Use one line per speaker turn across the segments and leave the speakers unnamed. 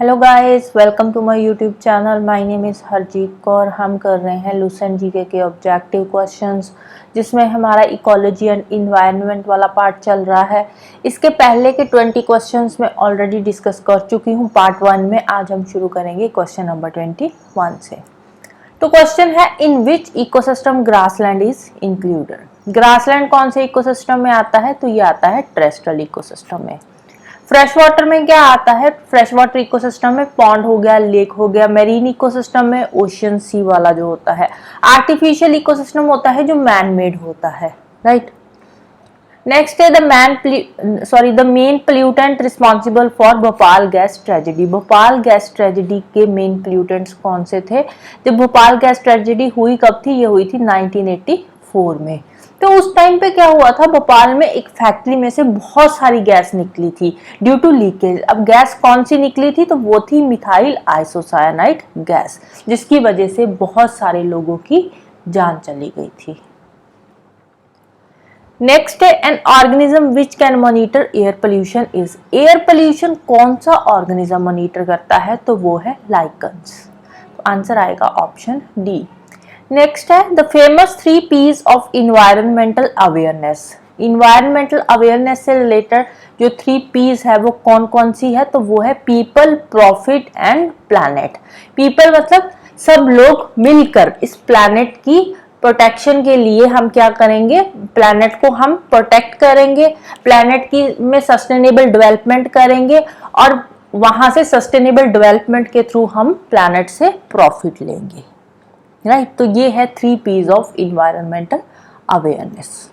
Hello guys, welcome to my YouTube channel. My name is Harjeet Kaur. हम कर रहे हैं लुसेंट जीके के ऑब्जेक्टिव क्वेश्चंस, जिसमें हमारा इकोलॉजी एंड इन्वायरमेंट वाला पार्ट चल रहा है। इसके पहले के 20 क्वेश्चंस मैं ऑलरेडी डिस्कस कर चुकी हूँ पार्ट 1 में। आज हम शुरू करेंगे क्वेश्चन नंबर 21 से। तो क्वेश्चन है, in which ecosystem grassland is included. Grassland कौन से इकोसिस्टम में आता है? तो ये आता है टेरेस्ट्रियल इकोसिस्टम में। फ्रेश वाटर में क्या आता है? फ्रेश वाटर इकोसिस्टम में पॉन्ड हो गया, लेक हो गया। मैरीन इकोसिस्टम में ओशियन सी वाला जो होता है। आर्टिफिशियल इकोसिस्टम होता है जो मैन मेड होता है, राइट। नेक्स्ट है the main pollutant responsible for Bhopal gas tragedy. Bhopal gas tragedy के मेन पोल्यूटेंट्स कौन से थे? जब भोपाल गैस ट्रेजेडी हुई कब थी? ये हुई थी 1984 में। तो उस टाइम पे क्या हुआ था, भोपाल में एक फैक्ट्री में से बहुत सारी गैस निकली थी ड्यू टू लीकेज। अब गैस कौन सी निकली थी? तो वो थी मिथाइल आइसोसाइनाइड गैस, जिसकी वजह से बहुत सारे लोगों की जान चली गई थी। नेक्स्ट है, an organism which can monitor air pollution is. Air pollution कौन सा ऑर्गेनिज्म मॉनिटर करता है? तो वो है लाइकन्स। तो आंसर आएगा ऑप्शन डी। नेक्स्ट है, the famous 3 P's of environmental awareness. Environmental awareness से रिलेटेड जो 3 P's है वो कौन कौन सी है? तो वो है people, profit and planet. People मतलब सब लोग मिलकर इस प्लैनेट की प्रोटेक्शन के लिए हम क्या करेंगे? प्लैनेट को हम प्रोटेक्ट करेंगे, प्लैनेट की में सस्टेनेबल डेवलपमेंट करेंगे और वहां से सस्टेनेबल डेवलपमेंट के थ्रू हम प्लैनेट से प्रॉफिट लेंगे, राइट। तो ये है 3 P's of environmental awareness.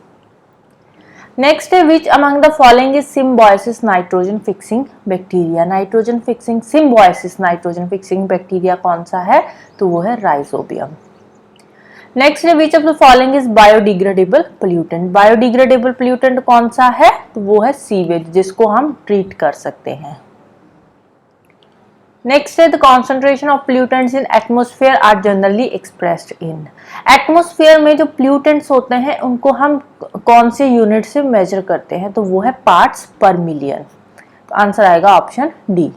Next है, which among the following is symbiosis nitrogen fixing bacteria. Nitrogen fixing symbiosis nitrogen fixing bacteria कौन सा है? तो वो है राइजोबियम। नेक्स्ट है, which of the following is biodegradable pollutant. Biodegradable pollutant कौन सा है? तो वो है सीवेज, जिसको हम ट्रीट कर सकते हैं। नेक्स्ट है, the concentration of pollutants in atmosphere are generally expressed in. Atmosphere में जो पोल्यूटेंट्स होते हैं उनको हम कौन से यूनिट से मेजर करते हैं? तो वो है पार्ट्स पर मिलियन। तो आंसर आएगा ऑप्शन डी।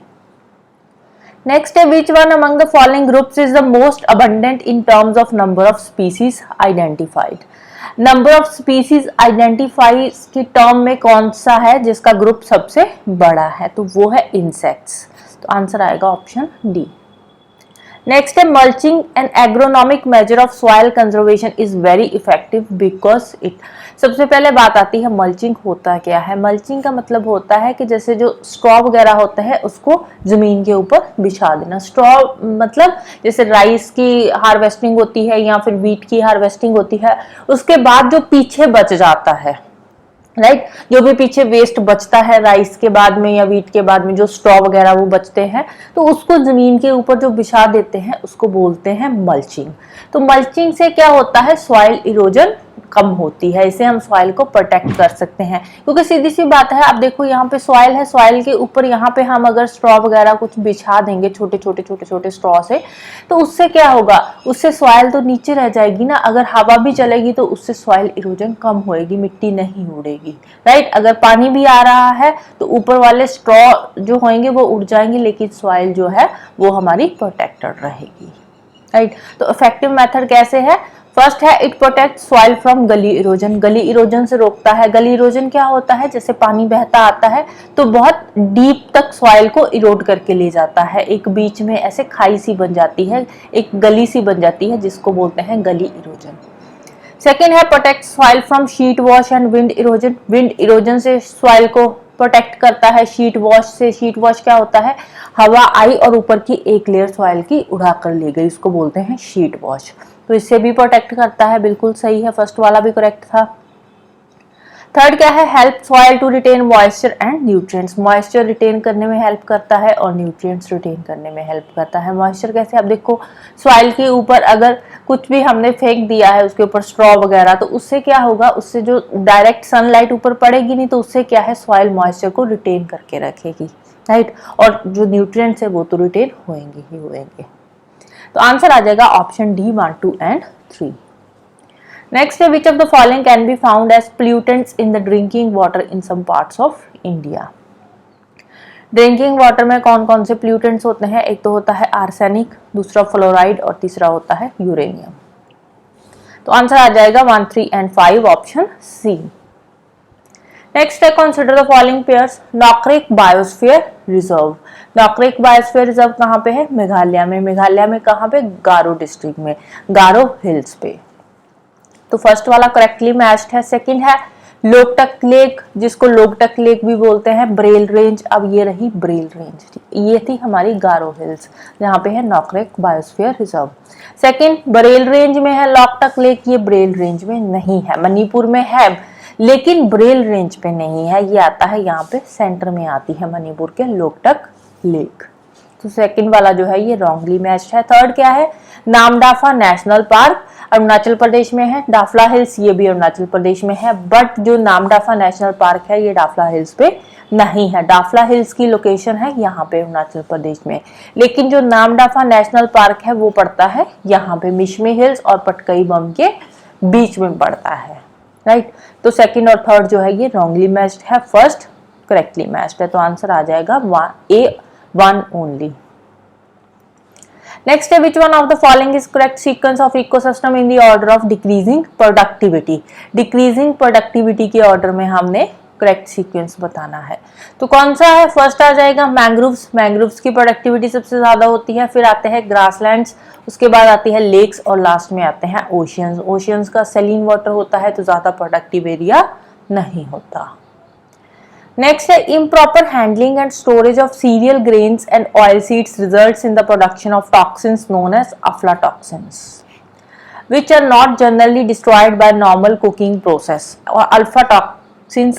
नेक्स्ट है, which one among the following groups is the most abundant in terms of number of species identified. Number of species identify की टर्म में कौन सा है जिसका ग्रुप सबसे बड़ा है? तो वो है इंसेक्ट्स। तो आंसर आएगा ऑप्शन डी। नेक्स्ट है, mulching and agronomic measure of soil conservation is very effective because it. सबसे पहले बात आती है मल्चिंग होता क्या है। मल्चिंग का मतलब होता है कि जैसे जो स्ट्रॉ वगैरह होता है उसको जमीन के ऊपर बिछा देना। स्ट्रॉ मतलब जैसे राइस की हार्वेस्टिंग होती है या फिर व्हीट की हार्वेस्टिंग होती है, उसके बाद जो पीछे बच जाता है, राइट, जो भी पीछे वेस्ट बचता है राइस के बाद में या व्हीट के बाद में, जो स्ट्रॉ वगैरह वो बचते हैं, तो उसको जमीन के ऊपर जो बिछा देते हैं उसको बोलते हैं मल्चिंग। तो मल्चिंग से क्या होता है? सॉइल इरोजन कम होती है। इसे हम सॉइल को प्रोटेक्ट कर सकते हैं, क्योंकि सीधी सी बात है, आप देखो यहाँ पे सॉइल है, सॉइल के ऊपर यहाँ पे हम अगर स्ट्रॉ वगैरह कुछ बिछा देंगे छोटे छोटे स्ट्रॉ से, तो उससे क्या होगा? उससे सॉइल तो नीचे रह जाएगी ना। अगर हवा भी चलेगी तो उससे सॉइल इरोजन कम होएगी, मिट्टी नहीं उड़ेगी, राइट। अगर पानी भी आ रहा है तो ऊपर वाले स्ट्रॉ जो होंगे वो उड़ जाएंगे, लेकिन सॉइल जो है वो हमारी प्रोटेक्टेड रहेगी, राइट। तो इफेक्टिव मेथड कैसे है? फर्स्ट है, इट प्रोटेक्ट सॉइल फ्रॉम गली इरोजन। गली इरोजन से रोकता है। गली इरोजन क्या होता है? जैसे पानी बहता आता है तो बहुत डीप तक सॉइल को इरोड करके ले जाता है, एक बीच में ऐसे खाई सी बन जाती है, एक गली सी बन जाती है, जिसको बोलते हैं गली इरोजन। सेकेंड है, protect soil from sheet wash and wind erosion. Wind erosion से सॉइल को प्रोटेक्ट करता है। शीट वॉश से, शीट वॉश क्या होता है? हवा आई और ऊपर की एक लेयर सॉइल की उड़ा कर ले गई, उसको बोलते हैं शीट वॉश। तो इससे भी प्रोटेक्ट करता है, बिल्कुल सही है, फर्स्ट वाला भी करेक्ट था। थर्ड क्या है? Help soil to retain moisture and nutrients. Moisture retain करने में हेल्प करता है और न्यूट्रिएंट्स रिटेन करने में हेल्प करता है। मॉइस्चर कैसे? अब देखो, सॉइल के ऊपर अगर कुछ भी हमने फेंक दिया है उसके ऊपर स्ट्रॉ वगैरह, तो उससे क्या होगा? उससे जो डायरेक्ट सनलाइट ऊपर पड़ेगी नहीं, तो उससे क्या है? सॉइल मॉइस्चर को रिटेन करके रखेगी, राइट। और जो न्यूट्रिएंट्स है वो तो रिटेन होंगे ही होंगे। तो आंसर आ जाएगा ऑप्शन डी 1, 2 एंड 3। नेक्स्ट है, which of the following can be found as pollutants in the drinking water in some parts of India. Drinking water में कौन कौन से प्लूटेंट्स होते हैं? एक तो होता है आर्सेनिक, दूसरा फ्लोराइड और तीसरा होता है यूरेनियम। तो आंसर आ जाएगा 1, 3 एंड 5 ऑप्शन सी। नेक्स्ट है consider the following pairs. Nokrek biosphere reserve. Nokrek biosphere reserve कहाँ पे है? मेघालय में। मेघालय में कहाँ पे? गारो डिस्ट्रिक्ट में, गारो हिल्स पे। तो फर्स्ट वाला करेक्टली मैच्ड है। सेकंड है लोकटक लेक, जिसको लोकटक लेक भी बोलते हैं, ब्रेल रेंज। अब ये रही ब्रेल रेंज, ये थी हमारी गारो हिल्स, जहाँ पे है Nokrek biosphere reserve. Second Barail range में है लोकटक लेक, ये ब्रेल रेंज में नहीं है, मणिपुर में है लेकिन ब्रेल रेंज पे नहीं है, ये आता है यहाँ पे सेंटर में आती है मणिपुर के लोकटक लेक। तो सेकंड वाला जो है ये रॉन्गली मैच्ड है। थर्ड क्या है? नामदाफा नेशनल पार्क अरुणाचल प्रदेश में है। डाफला हिल्स ये भी अरुणाचल प्रदेश में है, बट जो नामदाफा नेशनल पार्क है ये डाफला हिल्स पे नहीं है। डाफला हिल्स की लोकेशन है यहाँ पे अरुणाचल प्रदेश में, लेकिन जो नामदाफा नेशनल पार्क है वो पड़ता है यहाँ पे मिशमी हिल्स और पटकई बम के बीच में पड़ता है, राइट। तो सेकंड और थर्ड जो है ये रॉन्गली मैच्ड है, फर्स्ट करेक्टली मैच्ड है। तो आंसर आ जाएगा A1 ओनली। Next है which one of the following is correct sequence of ecosystem in the order of decreasing productivity। decreasing productivity के ऑर्डर में हमने करेक्ट सीक्वेंस बताना है। तो कौन सा है? फर्स्ट आ जाएगा मैंग्रोव्स। मैंग्रोव्स की प्रोडक्टिविटी सबसे ज्यादा होती है, फिर आते हैं ग्रासलैंड्स, उसके बाद आती है लेक्स और लास्ट में आते हैं ओशियंस। ओशियंस का सैलिन वाटर होता है तो ज्यादा प्रोडक्टिव एरिया नहीं होता। नेक्स्ट है improper handling and storage of cereal grains and oilseeds results in the production of toxins known as aflatoxins, which are not generally destroyed by normal cooking process. और alpha toxins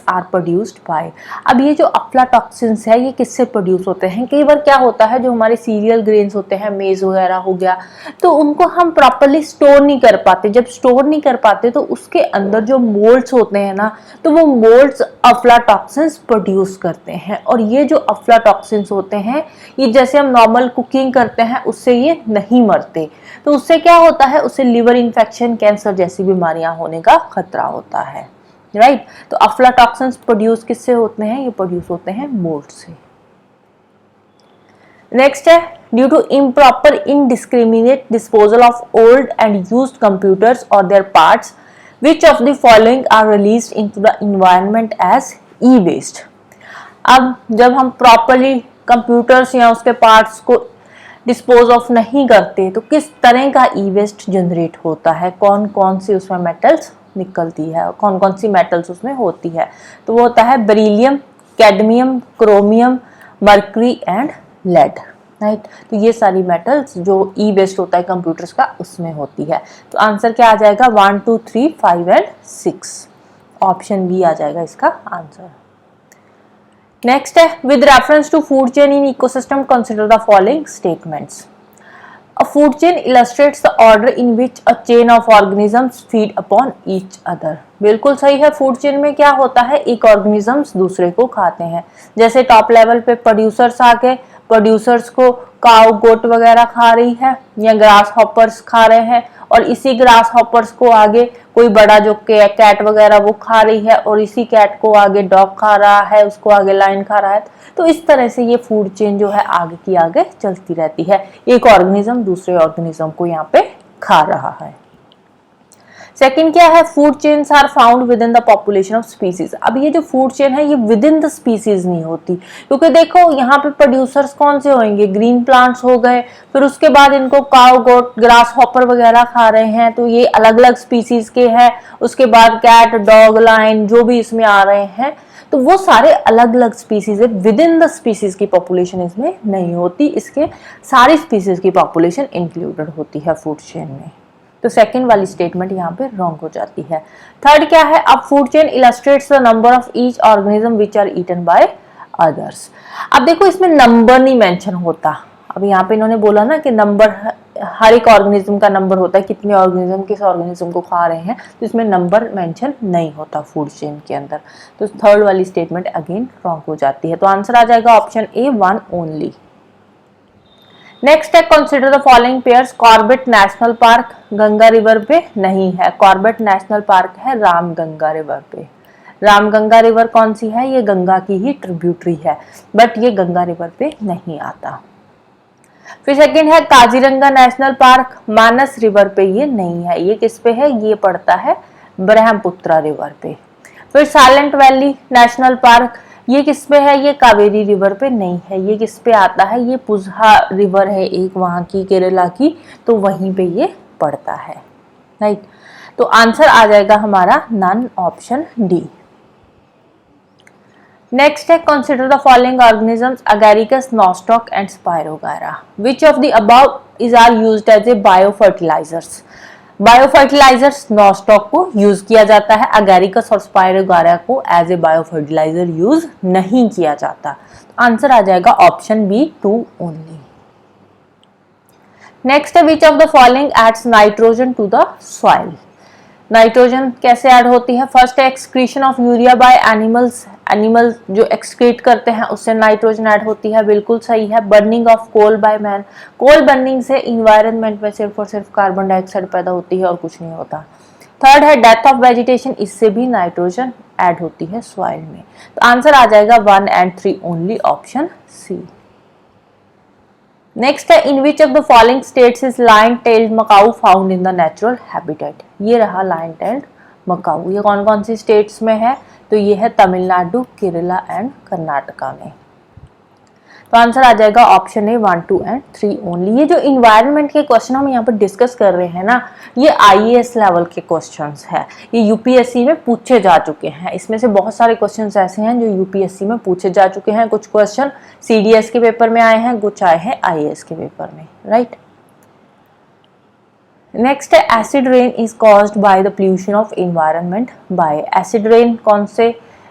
are produced by. अब ये जो अफ्लाटॉक्सिन्स है ये किससे produce होते हैं? कई बार क्या होता है जो हमारे सीरियल ग्रेन्स होते हैं, मेज वगैरह हो गया, तो उनको हम प्रॉपरली स्टोर नहीं कर पाते। जब स्टोर नहीं कर पाते तो उसके अंदर जो मोल्ड्स होते हैं ना, तो वो मोल्ड्स अफ्लाटॉक्सिन्स प्रोड्यूस करते हैं। और ये जो अफ्लाटॉक्सिन्स होते हैं ये जैसे हम नॉर्मल कुकिंग करते हैं उससे ये नहीं मरते, तो उससे क्या होता है? उससे लिवर इन्फेक्शन, कैंसर जैसी बीमारियां होने का खतरा होता है, राइट। तो अफ्लाटॉक्सिन्स प्रोड्यूस किससे होते हैं? ये प्रोड्यूस होते हैं मोल्ड से। नेक्स्ट है due to improper indiscriminate disposal of old and used computers और their parts which of the following are released into the environment as e waste. अब जब हम प्रॉपरली कंप्यूटर्स या उसके पार्ट्स को डिस्पोज ऑफ नहीं करते तो किस तरह का ई वेस्ट जनरेट होता है? कौन कौन सी उसमें मेटल्स निकलती है, कौन कौन सी मेटल्स उसमें होती है? तो वो होता है beryllium, cadmium, chromium, mercury and lead, right. तो ये सारी मेटल्स जो ई वेस्ट होता है कंप्यूटर्स का उसमें होती है। तो आंसर क्या आ जाएगा? 1, 2, 3, 5 एंड 6 ऑप्शन बी आ जाएगा इसका आंसर। नेक्स्ट है with reference to food chain in ecosystem consider the following statements. A food chain illustrates the order in which a chain of organisms feed upon each other। बिल्कुल सही है। Food chain में क्या होता है? एक organisms दूसरे को खाते हैं। जैसे टॉप लेवल पे प्रोड्यूसर्स आके प्रोड्यूसर्स को काउ गोट वगैरह खा रही है या ग्रास हॉपर्स खा रहे हैं, और इसी ग्रास हॉपर्स को आगे कोई बड़ा जो कैट वगैरह वो खा रही है, और इसी कैट को आगे डॉग खा रहा है, उसको आगे लायन खा रहा है। तो इस तरह से ये फूड चेन जो है आगे की आगे चलती रहती है। एक ऑर्गेनिज्म दूसरे ऑर्गेनिज्म को यहाँ पे खा रहा है। सेकंड क्या है? Food chains are found within the population of species. अब ये जो फूड चेन है ये विद इन द स्पीसीज नहीं होती, क्योंकि देखो यहाँ पे प्रोड्यूसर्स कौन से होंगे? ग्रीन प्लांट्स हो गए, फिर उसके बाद इनको काउ गोट ग्रास हॉपर वगैरह खा रहे हैं, तो ये अलग अलग स्पीसीज के हैं। उसके बाद कैट, डॉग, लायन जो भी इसमें आ रहे हैं तो वो सारे अलग अलग स्पीसीज है। विद इन द स्पीसीज की पॉपुलेशन इसमें नहीं होती, इसके सारी स्पीसीज की पॉपुलेशन इंक्लूडेड होती है फूड चेन में। तो सेकंड वाली स्टेटमेंट यहाँ पे रॉन्ग हो जाती है। थर्ड क्या है? अब food chain illustrates the number of each organism which are eaten by others. अब देखो इसमें नंबर नहीं मेंशन होता। अब यहाँ पे इन्होंने बोला ना कि नंबर, हर एक ऑर्गेनिज्म का नंबर होता है, कितने ऑर्गेनिज्म किस ऑर्गेनिज्म को खा रहे हैं, तो इसमें नंबर मेंशन नहीं होता फूड चेन के अंदर। तो थर्ड वाली स्टेटमेंट अगेन रॉन्ग हो जाती है। तो आंसर आ जाएगा ऑप्शन ए 1 ओनली। नेक्स्ट है consider the following pairs. Corbett national park Ganga river पे नहीं है, कॉर्बेट नेशनल पार्क है रामगंगा रिवर पे। रामगंगा रिवर कौन सी है, ये गंगा की ही ट्रिब्यूटरी है, बट ये गंगा रिवर पे नहीं आता। फिर सेकंड है काजीरंगा नेशनल पार्क, मानस रिवर पे ये नहीं है, ये किस पे है, ये पड़ता है ब्रह्मपुत्रा रिवर पे। फिर साइलेंट वैली नेशनल पार्क, ये किस पे है, ये कावेरी रिवर पे नहीं है, ये किस पे आता है, ये पुजहा रिवर है एक वहां की केरला की, तो वहीं पे ये पड़ता है, राइट। तो आंसर आ जाएगा हमारा नन, ऑप्शन डी। नेक्स्ट है consider the following organisms Agaricus, Nostoc and Spirogyra, which of the above is are used as a biofertilisers. Biofertilisers Nostoc को यूज किया जाता है, अगैरिकस और स्पायरोगायरा को एज ए बायोफर्टिलाइजर यूज नहीं किया जाता। आंसर आ जाएगा ऑप्शन बी, 2 ओनली। नेक्स्ट है which of the following adds nitrogen to the soil. Nitrogen कैसे ऐड होती है, फर्स्ट है excretion of urea by animals, animal जो एक्सक्रीट करते हैं उससे नाइट्रोजन ऐड होती है, बिल्कुल सही है। Burning of coal by man, coal burning से इन्वायरमेंट में सिर्फ और सिर्फ कार्बन डाइऑक्साइड पैदा होती है और कुछ नहीं होता। थर्ड है डेथ ऑफ वेजिटेशन, इससे भी नाइट्रोजन ऐड होती है सॉइल में। तो आंसर आ जाएगा 1 and 3 only, option C. Next है in which of the following states is lion tailed macaque found in the natural habitat. ये रहा लाइन टेल्ड मकाऊ, ये कौन कौन सी स्टेट्स में है, तो ये है तमिलनाडु, केरला एंड कर्नाटका में। तो आंसर आ जाएगा ऑप्शन ए 1, 2 and 3 ओनली। ये जो इन्वायरमेंट के क्वेश्चन हम यहाँ पर डिस्कस कर रहे हैं ना, ये आईएएस लेवल के क्वेश्चंस है, ये यूपीएससी में पूछे जा चुके हैं। इसमें से बहुत सारे क्वेश्चंस ऐसे हैं जो यूपीएससी में पूछे जा चुके हैं, कुछ क्वेश्चन सीडीएस के पेपर में आए हैं, कुछ आए हैं आईएएस के पेपर में, राइट। नेक्स्ट है acid rain is caused by the pollution of environment by. Acid rain कौन से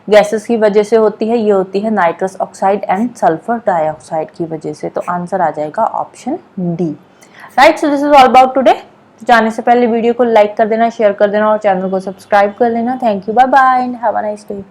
गैसेस की वजह से होती है, ये होती है nitrous oxide and sulphur dioxide की वजह से। तो आंसर आ जाएगा option D, right. So this is all about today. जाने से पहले वीडियो को लाइक कर देना, शेयर कर देना और चैनल को सब्सक्राइब कर लेना। Thank you, bye bye and have a nice day.